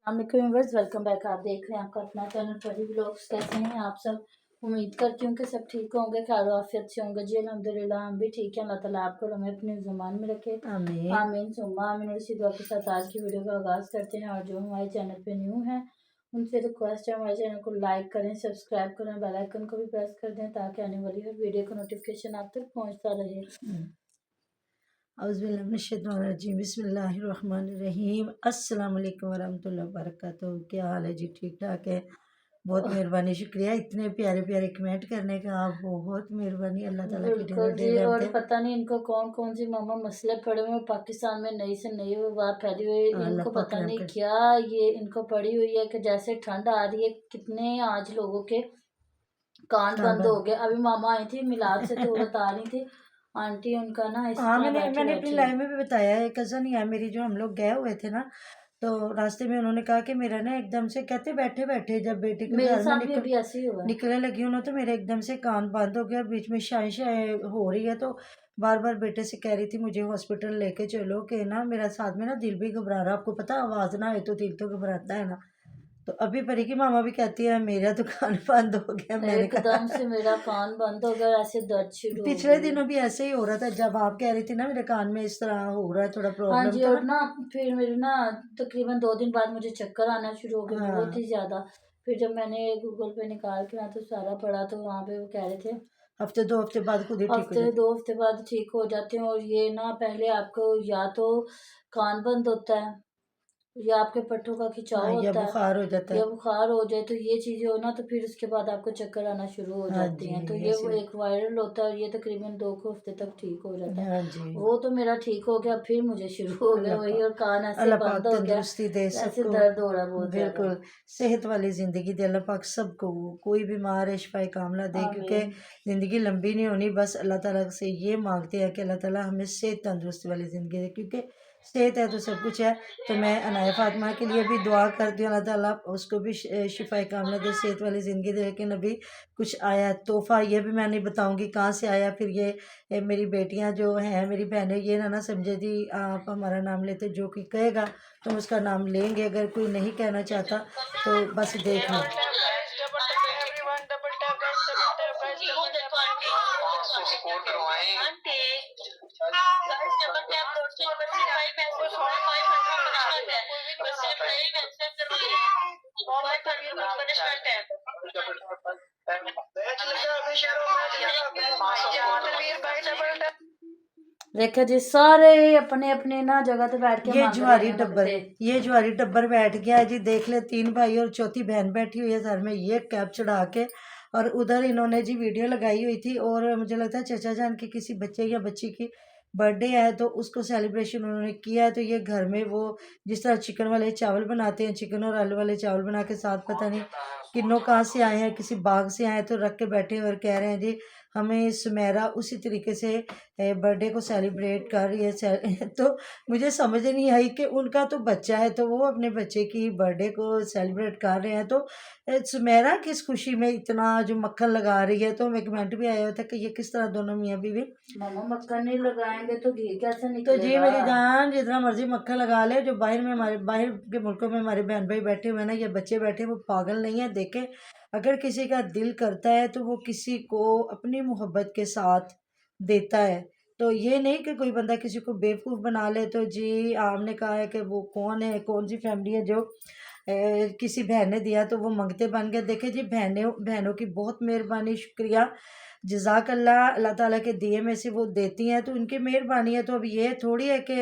Viewers, welcome back. आप देख रहे हैं आपका अपना चैनल परी व्लॉग्स। कैसे हैं आप सब? उम्मीद करती हूँ कि सब ठीक होंगे, खैर आफियत से होंगे जी। अल्हम्दुलिल्लाह हम भी ठीक हैं। अल्लाह ताला आपको हमें अपने ज़ुबान में रखे, आमीन। आमीन सुम्मा आमीन। और इसी दुआ के साथ आज की वीडियो का आगाज़ करते हैं। और जो हमारे चैनल पे न्यू है उनसे रिक्वेस्ट है हमारे चैनल को लाइक करें, सब्सक्राइब करें, बेल आइकन को भी प्रेस कर दें ताकि आने वाली हर वीडियो का नोटिफिकेशन आप तक पहुँचता रहे। औज़ुबिल्लाहिमिनश्शैतानिर्रजीम बिस्मिल्लाहिर्रहमानिर्रहीम। अस्सलाम वालेकुम वरहमतुल्लाहि वबरकातुहू। क्या हाल है जी? ठीक ठाक है? बहुत मेहरबानी, शुक्रिया इतने प्यारे प्यारे कमेंट करने का। आप बहुत मेहरबानी, अल्लाह ताला की ढेरों बिल्कुल जी। ढेर रहमत और है। पता नहीं इनको कौन कौन सी मामा मसले पड़े हुए हैं। पाकिस्तान में नई से नई वबा फैली हुई है। अल्लाह इनको पाक पता रहम नहीं करे। क्या ये इनको पड़ी हुई है कि जैसे ठंड आ रही है, कितने आज लोगों के कान कान बंद हो बंद। गए। अभी मामा आई थी मिलाद से तो वो बता रही थी आंटी उनका ना इस हाँ, तरह मैंने बैठी मैंने अपनी बैठी। लाइफ में भी बताया है। कज़न ही है मेरी, जो हम लोग गए हुए थे ना, तो रास्ते में उन्होंने कहा कि मेरा ना एकदम से, कहते बैठे बैठे जब बेटी के मेरे घर में साथ भी अभी ऐसे ही हुआ है। निकलने लगी हूँ ना, तो मेरे एकदम से कान बंद हो गया। बीच में शाय शाय हो रही है, तो बार बार बेटे से कह रही थी मुझे हॉस्पिटल लेके चलो, कि ना मेरा साथ में ना दिल भी घबरा रहा। आपको पता आवाज़ ना आए तो दिल तो घबराता है ना। तो अभी परी की मामा भी कहती है मेरा तो कान बंद हो गया। मैंने कहा एकदम से मेरा कान बंद हो गया, ऐसे दर्द शुरू हो पिछले गई। दिनों भी ऐसे ही हो रहा था, जब आप कह रही थी ना मेरे कान में इस तरह हो रहा है, थोड़ा हाँ प्रॉब्लम जी। था और ना। ना फिर मेरे ना तकरीबन 2 दिन बाद मुझे चक्कर आना शुरू हो गए, बहुत हाँ, ही ज्यादा। फिर जब मैंने गूगल पे निकाल के ना तो सारा पढ़ा, तो वहाँ पे वो कह रहे थे हफ्ते 2 हफ्ते बाद खुद ही ठीक हो हफ्ते जाता 2 हफ्ते बाद ठीक हो जाते हैं। और ये ना पहले आपको या तो कान बंद होता है, या आपके पट्टों का है। खिंचाव हाँ, या होता है, बुखार हो जाता या है। बुखार हो जाए। तो ये चीजें हो ना तो फिर उसके बाद आपको चक्कर आना शुरू हो हाँ जाती जी, हैं। तो ये ऐसे वो एक वायरल होता है और ये तकरीबन 2 हफ्ते तक ठीक हो जाता है। हाँ जी। वो तो मेरा ठीक हो गया, फिर मुझे शुरू हो गया अल्लाह वही, पाक, और कान ऐसे अल्लाह पाक बंद हो गया, तंदुरुस्ती दे ऐसे सबको। दर्द हो रहा बहुत ज्यादा। बिल्कुल सेहत वाली ज़िंदगी दे अल्लाह पाक सबको। कोई बीमार है शिफाए कामला दे, क्योंकि आमीन। ज़िंदगी लंबी नहीं होनी। बस अल्लाह ताला से ये मांगते हैं कि अल्लाह ताला हमें सेहत तंदुरुस्ती वाली ज़िंदगी दे, क्योंकि सेहत है तो सब कुछ है। तो मैं अनाया फ़ातिमा के लिए भी दुआ करती हूँ, अल्लाह ताला उसको भी शिफाए कामला दे, सेहत वाली ज़िंदगी दे। लेकिन अभी कुछ आया है तोहफ़ा, ये भी मैं नहीं बताऊँगी कहाँ से आया। फिर ये मेरी बेटियाँ जो हैं, मेरी बहनें, ये ना समझे जी आप हमारा नाम लेते, जो कोई कहेगा तो हम उसका नाम लेंगे, अगर कोई नहीं कहना चाहता तो बस देख लो। देखा जी, सारे अपने अपने ना जगह पे बैठ के ये मांग रहे जुआरी हैं टब्बर मंगते। ये जुआरी टब्बर बैठ गया है जी। देख ले, 3 भाई और चौथी बहन बैठी हुई है सर में ये कैप चढ़ा के। और उधर इन्होंने जी वीडियो लगाई हुई थी, और मुझे लगता है चचा जान की किसी बच्चे या बच्ची की बर्थडे है, तो उसको सेलिब्रेशन उन्होंने किया है। तो ये घर में वो जिस तरह चिकन वाले चावल बनाते हैं, चिकन और आलू वाले चावल बना के, साथ पता नहीं किन्नों कहाँ से आए हैं, किसी बाग से आए, तो रख के बैठे हैं और कह रहे हैं जी हमें सुमेरा उसी तरीके से बर्थडे को सेलिब्रेट कर रही है। तो मुझे समझ नहीं आई कि उनका तो बच्चा है, तो वो अपने बच्चे की बर्थडे को सेलिब्रेट कर रहे हैं, तो सुमेरा किस खुशी में इतना जो मक्खन लगा रही है। तो हमें कमेंट भी आया था कि ये किस तरह दोनों मियाँ बीवी। मामा मक्खन नहीं लगाएंगे तो घी कैसे तो जी निकलेगा? मेरी जान, जितना मर्जी मक्खन लगा ले, जो बाहर में हमारे बाहर के मुल्कों में हमारे बहन भाई बैठे हुए हैं ना, ये बच्चे बैठे, वो पागल नहीं है। देखे, अगर किसी का दिल करता है तो वो किसी को अपनी मोहब्बत के साथ देता है। तो ये नहीं कि कोई बंदा किसी को बेवकूफ़ बना ले। तो जी आपने कहा है कि वो कौन है, कौन सी फैमिली है जो किसी बहन ने दिया तो वो मंगते बन गए। देखे जी, बहनों बहनों की बहुत मेहरबानी, शुक्रिया, जज़ाकल्लाह। अल्लाह ताला के दिए में से वो देती हैं, तो उनकी मेहरबानी है। तो अब ये थोड़ी है कि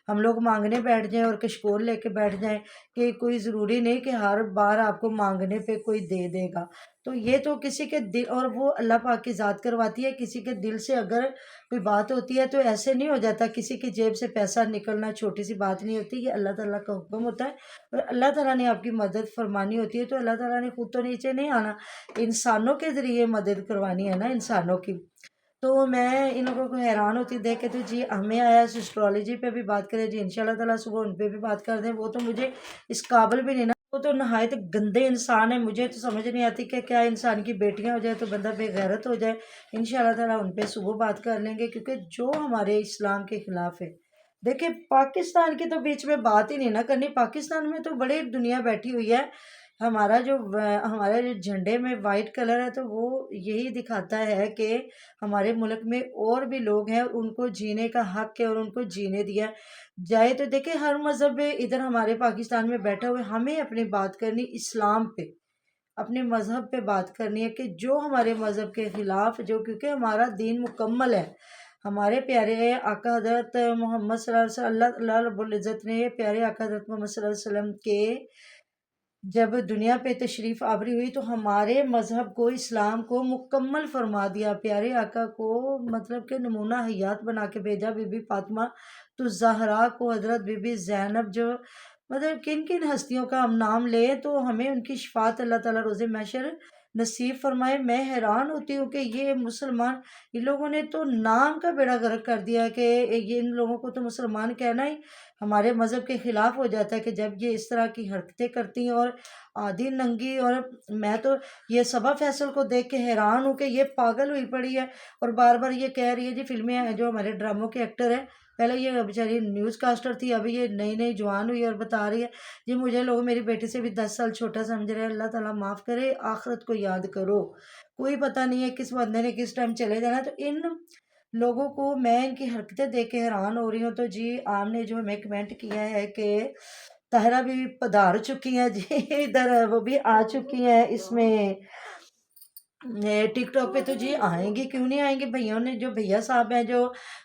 हम लोग मांगने बैठ जाएं और कशकोल लेके बैठ जाएं, कि कोई ज़रूरी नहीं कि हर बार आपको मांगने पे कोई दे देगा। तो ये तो किसी के दिल, और वो अल्लाह पाक की ज़ात करवाती है। किसी के दिल से अगर कोई बात होती है तो ऐसे नहीं हो जाता। किसी की जेब से पैसा निकलना छोटी सी बात नहीं होती, ये अल्लाह ताला का हुक्म होता है। और अल्लाह ताला ने आपकी मदद फरमानी होती है, तो अल्लाह ताला ने खुद तो नीचे नहीं आना, इंसानों के ज़रिए मदद करवानी है ना, इंसानों की। तो मैं इन लोगों को हैरान होती देख के। तो जी हमें आया एस्ट्रोलॉजी पे भी बात करें जी, इंशाल्लाह ताला सुबह उन पे भी बात कर दें। वो तो मुझे इस काबिल भी नहीं ना, वो तो नहायत गंदे इंसान है। मुझे तो समझ नहीं आती कि क्या इंसान की बेटियां हो जाए तो बंदा बेगैरत हो जाए। इंशाल्लाह ताला उन पे सुबह बात कर लेंगे, क्योंकि जो हमारे इस्लाम के ख़िलाफ़ है, देखिए पाकिस्तान की तो बीच में बात ही नहीं ना करनी। पाकिस्तान में तो बड़ी दुनिया बैठी हुई है। हमारे जो झंडे में वाइट कलर है तो वो यही दिखाता है कि हमारे मुल्क में और भी लोग हैं, उनको जीने का हक है और उनको जीने दिया जाए। तो देखिए हर मज़हब इधर हमारे पाकिस्तान में बैठा हुआ है, हमें अपनी बात करनी इस्लाम पे, अपने मज़हब पे बात करनी है कि जो हमारे मज़हब के ख़िलाफ़, जो क्योंकि हमारा दीन मुकम्मल है। हमारे प्यारे आका हज़रत मोहम्मद अल्लाह रब्बुल इज़्ज़त ने प्यारे आका हज़रत मोहम्मद सल्लल्लाहु अलैहि वसल्लम के जब दुनिया पे तशरीफ़ आवरी हुई तो हमारे मज़हब को, इस्लाम को मुकम्मल फरमा दिया। प्यारे आका को मतलब कि नमूना हयात बना के भेजा। बीबी फ़ातिमा तो ज़हरा को, हज़रत बीबी ज़ैनब, जो मतलब किन-किन हस्तियों का हम नाम लें तो हमें उनकी शफ़ाअत अल्लाह ताला रोज़े महशर नसीब फ़रमाए। मैं हैरान होती हूँ कि ये मुसलमान, इन लोगों ने तो नाम का बेड़ा गर्क कर दिया है कि ये इन लोगों को तो मुसलमान कहना ही हमारे मज़हब के ख़िलाफ़ हो जाता है कि जब ये इस तरह की हरकतें करती हैं और आधी नंगी। और मैं तो ये सबा फैसल को देख के हैरान हूँ कि ये पागल हुई पड़ी है और बार-बार ये कह रही है जी फ़िल्में जो हमारे ड्रामों के एक्टर हैं, पहले ये बेचारी न्यूज़ कास्टर थी, अभी ये नई-नई जवान हुई और बता रही है जी मुझे लोग मेरी बेटी से भी 10 साल छोटा समझ रहे हैं। अल्लाह ताला माफ़ करे, आखिरत को याद करो। कोई पता नहीं है किस बंदे ने किस टाइम चले जाना। तो इन लोगों को मैं इनकी हरकतें देख के हैरान हो रही हूँ। तो जी आपने जो हमें कमेंट किया है कि ताहिरा भी पधार चुकी हैं जी इधर, वो भी आ चुकी हैं इसमें टिकटॉक पे। तो जी आएंगी, क्यों नहीं आएंगी। भैया ने, जो भैया साहब हैं जो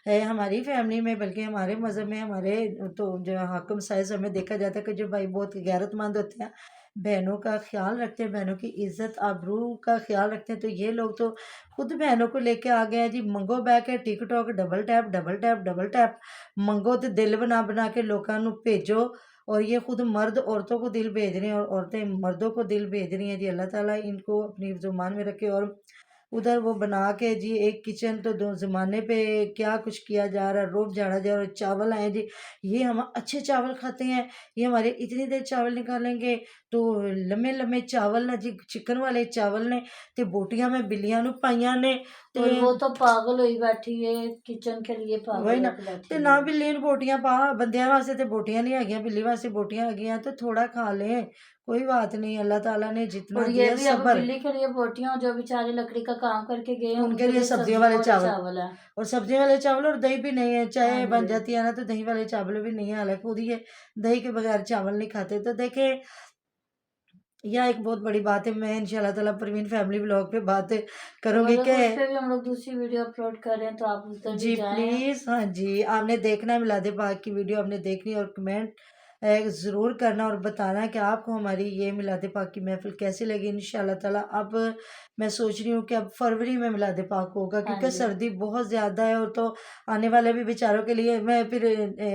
है हमारी फैमिली में, बल्कि हमारे मज़हब में, हमारे तो जो हाकिम साइज हमें देखा जाता है कि जो भाई बहुत गैरतमंद होते हैं, बहनों का ख्याल रखते हैं, बहनों की इज्जत आबरू का ख्याल रखते हैं। तो ये लोग तो खुद बहनों को लेके आ गए हैं जी। मंगो बैक है TikTok, double tap double tap double tap mango तो दिल बना बना के लोगों को भेजो। और ये खुद मर्द औरतों को दिल भेज रहे हैं और औरतें मर्दों को दिल भेज रही हैं जी। अल्लाह ताला इनको अपनी ज़ुबान में रखे। और उधर वो बना के जी एक किचन, तो दो ज़माने पे क्या कुछ किया जा रहा है, रोब झाड़ा जा रहा है। चावल आए जी, ये हम अच्छे चावल खाते हैं, ये हमारे इतनी देर चावल निकालेंगे तो लम्बे लम्बे चावल ने जी, चिकन वाले चावल ने ते बोटियां में बिल्लियां नु पाइयां ने ते और वो तो पागल हुई बैठी है, किचन के लिए वही पागल ना। होकर बैठी ते हुई ना है। बिल्ली ਨੂੰ बोटियां पा, बंदियां वास्ते ते बोटियां नहीं हैगियां, बिल्ली वास्ते बोटियां हैगियां, तो थोड़ा खा लें, कोई बात नहीं। अल्लाह ताला ने जितना और ये दिया भी अब सब्र, बिल्ली के लिए बोटियां, जो बेचारे लकड़ी का काम करके गए हैं उनके उनके लिए लिए सब्जियों सब्जियों वाले वाले चावल। चावल है। और सब्जियों वाले चावल और दही भी नहीं है, हाँ चाय बन जी। जाती है ना तो दही वाले चावल भी नहीं है। हालांकि खुद ये दही के बगैर चावल नहीं खाते। तो देखें, यह एक बहुत बड़ी बात है। मैं इंशाल्लाह ताला परवीन फैमिली व्लॉग पे बात करूंगी और कि उस पे भी हम लोग दूसरी वीडियो अपलोड कर रहे हैं, तो आप उधर भी जी जाएं। प्लीज़, हाँ जी, आपने देखना है मिलादे पाक की वीडियो, आपने देखनी और कमेंट ज़रूर करना और बताना कि आपको हमारी ये मिलादे पाक की महफ़िल कैसी लगी। इंशाल्लाह ताला अब मैं सोच रही हूँ कि अब फरवरी में मिलादे पाक होगा, हाँ क्योंकि जी। सर्दी बहुत ज़्यादा है। और तो आने वाले भी बेचारों के लिए मैं फिर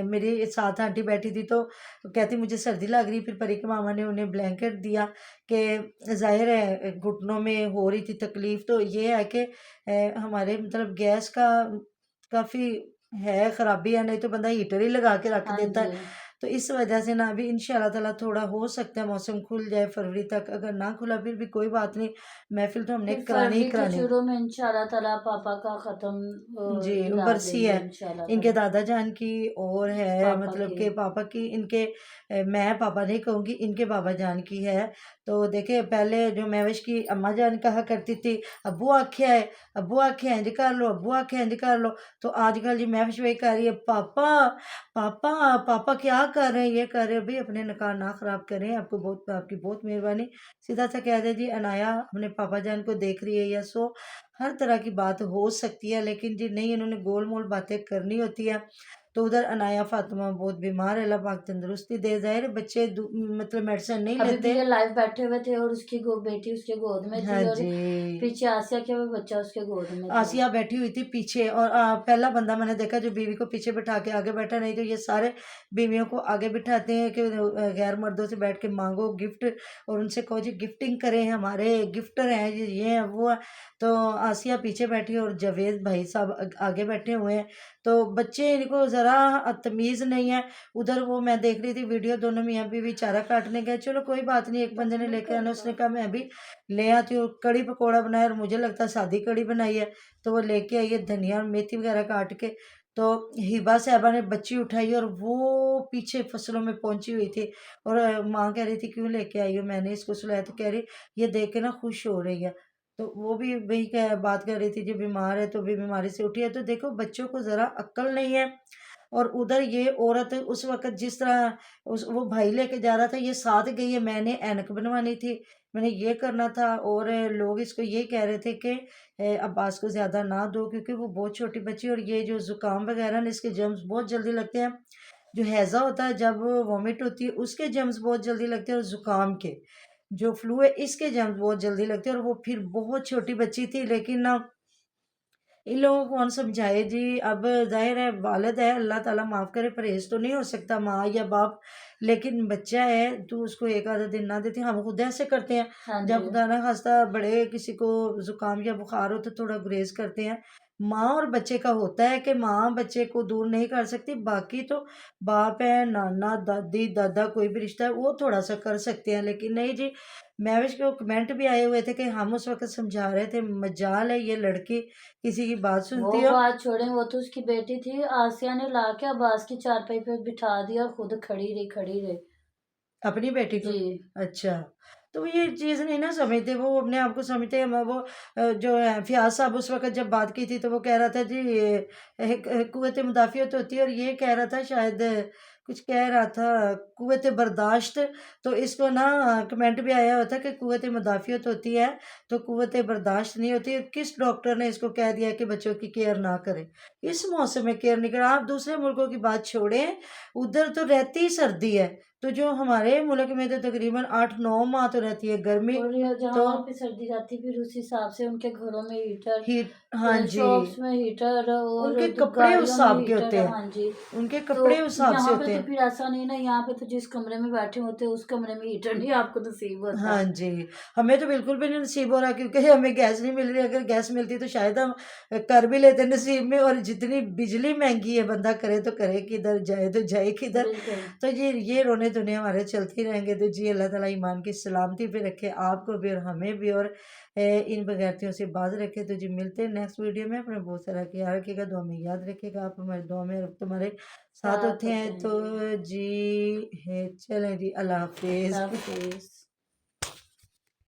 मेरी साथ आंटी बैठी थी तो कहती मुझे सर्दी लग रही। फिर परी के मामा ने उन्हें ब्लैंकेट दिया कि ज़ाहिर है घुटनों में हो रही थी तकलीफ़। तो ये है कि हमारे मतलब गैस का काफ़ी है ख़राबी है, नहीं तो बंदा हीटर ही लगा के रख हाँ देता है। जी। तो इस वजह से ना अभी इंशाल्लाह ताला थोड़ा हो सकता है मौसम खुल जाए फरवरी तक। अगर ना खुला फिर भी कोई बात नहीं, महफ़िल तो हमने फिर करानी ही फरवरी के करानी है। शुरू में इंशाल्लाह ताला पापा का जी, दिला बरसी देंगे है इंशाल्लाह इनके ताला। दादा जान की और है पापा मतलब के। कि पापा की, इनके मैं पापा नहीं कहूँगी, इनके बाबा जान की है। तो देखिए पहले जो महविश की अम्मा जान कहा करती थी, अब्बू आख्या है, अब्बू आख्या है इंज कर लो, अब्बू आख्या है इंज कर लो। तो आजकल जी महविश वही कह रही है, पापा पापा पापा क्या कर रहे हैं, ये कर रहे हैं। भाई अपने नकार ना ख़राब करें, आपको बहुत, आपकी बहुत मेहरबानी। सीधा सा कह दे जी अनाया अपने पापा जान को देख रही है या सो, हर तरह की बात हो सकती है। लेकिन जी नहीं, इन्होंने गोल मोल बातें करनी होती है। तो उधर अनाया फातिमा बहुत बीमार है, अल्लाह पाक तंदुरुस्ती दे। ज़ाहिर है बच्चे मतलब मेडिसिन नहीं अभी भी लेते। ये लाइव बैठे हुए थे और उसकी बेटी उसके गोद में हाँ थी, और जी, पीछे आसिया के वो बच्चा उसके गोद में था। आसिया बैठी हुई थी पीछे। और पहला बंदा मैंने देखा जो बीवी को पीछे बिठा के आगे बैठा। नहीं तो ये सारे बीवियों को आगे बिठाते हैं कि गैर मर्दों से बैठ के मांगो गिफ्ट और उनसे कहो जी गिफ्टिंग करें, हमारे गिफ्टर हैं ये हैं वो है। तो आसिया पीछे बैठी है और जावेद भाई साहब आगे बैठे हुए हैं। तो बच्चे, इनको ज़रा तमीज़ नहीं है। उधर वो मैं देख रही थी वीडियो, दोनों मियाँ बीवी चारा काटने गए। चलो कोई बात नहीं, एक बंदे ने लेके आना, उसने कहा मैं भी ले आती हूँ। कड़ी पकौड़ा बनाया और मुझे लगता है सादी कड़ी बनाई है। तो वो लेके आई है धनिया और मेथी वगैरह काट के। तो हिबा साहबा ने बच्ची उठाई और वो पीछे फसलों में पहुंची हुई थी, और माँ कह रही थी क्यों लेके आई हो, मैंने इसको सुलाया, तो कह रही ये देख के ना खुश हो रही है। तो वो भी वही बात कर रही थी, जो बीमार है तो भी बीमारी से उठी है। तो देखो बच्चों को ज़रा अक्ल नहीं है। और उधर ये औरत उस वक़्त जिस तरह उस वो भाई लेके जा रहा था, ये साथ गई है, मैंने ऐनक बनवानी थी, मैंने ये करना था, और लोग इसको ये कह रहे थे कि अब्बास को ज़्यादा ना दो क्योंकि वो बहुत छोटी बच्ची है, और ये जो ज़ुकाम वगैरह ना इसके जर्म्स बहुत जल्दी लगते हैं। जो हैज़ा होता है जब वॉमिट होती है उसके जर्म्स बहुत जल्दी लगते हैं, और ज़ुकाम के जो फ्लू है इसके जर्म्स बहुत जल्दी लगते हैं। और वो फिर बहुत छोटी बच्ची थी, लेकिन ना इन लोगों को कौन समझाए जी। अब जाहिर है वालिद है, अल्लाह ताला माफ़ करे, परहेज़ तो नहीं हो सकता माँ या बाप, लेकिन बच्चा है तो उसको एक आधा दिन ना देते, हम खुद ऐसे करते हैं। हाँ जी। जब खुदा ना खास्ता बड़े किसी को ज़ुकाम या बुखार हो तो थोड़ा गुरेज करते हैं। माँ और बच्चे का होता है कि माँ बच्चे को दूर नहीं कर सकती, बाकी तो बाप है, नाना दादी दादा कोई भी रिश्ता है वो थोड़ा सा कर सकते हैं, लेकिन नहीं जी। महविश को कमेंट भी आए हुए थे कि हम उस वक्त समझा रहे थे, मजाल है ये लड़की किसी की बात वो सुनती हो। बात छोड़ें, वो तो उसकी बेटी थी, आसिया ने लाके अब्बास की चारपाई पे बिठा दिया और खुद खड़ी रही। अपनी बेटी को। जी। अच्छा, तो वो ये चीज़ नहीं ना समझते, वो अपने आप को समझते हैं। वो जो है फ़ियाज़ साहब उस वक़्त जब बात की थी तो वो कह रहा था जी कुव्वत मुदाफ़ियत होती है, और ये कह रहा था शायद कुछ कह रहा था कुव्वत बर्दाश्त। तो इसको ना कमेंट भी आया हुआ था कि कुव्वत मुदाफ़ियत होती है तो कुव्वत बर्दाश्त नहीं होती। किस डॉक्टर ने इसको कह दिया कि बच्चों की केयर ना करें? इस मौसम में केयर नहीं करें। आप दूसरे मुल्कों की बात छोड़ें, उधर तो रहती ही सर्दी है, तो जो हमारे मुल्क में तो तकरीबन 8-9 माह तो रहती है गर्मी। और ये जहाँ तो वहाँ पे सर्दी जाती, फिर उस हिसाब से उनके घरों में हीटर, ही हाँ जी, शॉप्स में हीटर और उनके कपड़े उस गाड़ियों में हिसाब के हीटर। होते हैं, हाँ जी। उनके तो कपड़े उस हिसाब से यहाँ पे होते तो हैं। फिर ऐसा नहीं ना, यहाँ पे तो जिस कमरे में बैठे होते हैं उस कमरे में हीटर नहीं आपको नसीब होता। हाँ जी, हमें तो बिल्कुल भी नहीं नसीब हो रहा क्योंकि हमें गैस नहीं मिल रही। अगर गैस मिलती तो शायद हम कर भी लेते नसीब में। और जितनी बिजली महँगी है, बंदा करे तो करे किधर, जाए तो जाए किधर। बिल्कुल। तो ये रोने-धोने हमारे चलते ही रहेंगे। तो जी अल्लाह ताला ईमान की सलामती पे रखे आपको भी और हमें भी, और इन बगैरतियों से बाज रखे। तो जी मिलते हैं नेक्स्ट वीडियो में। अपना बहुत सारा ख्याल रखिएगा, दुआ में याद रखिएगा। आप हमारी दुआ में और तुम्हारे साथ साथ होते होते हैं। हैं तो जी। जी चलें जी, अल्लाह हाफ़िज़। अल्लाह हाफिज़।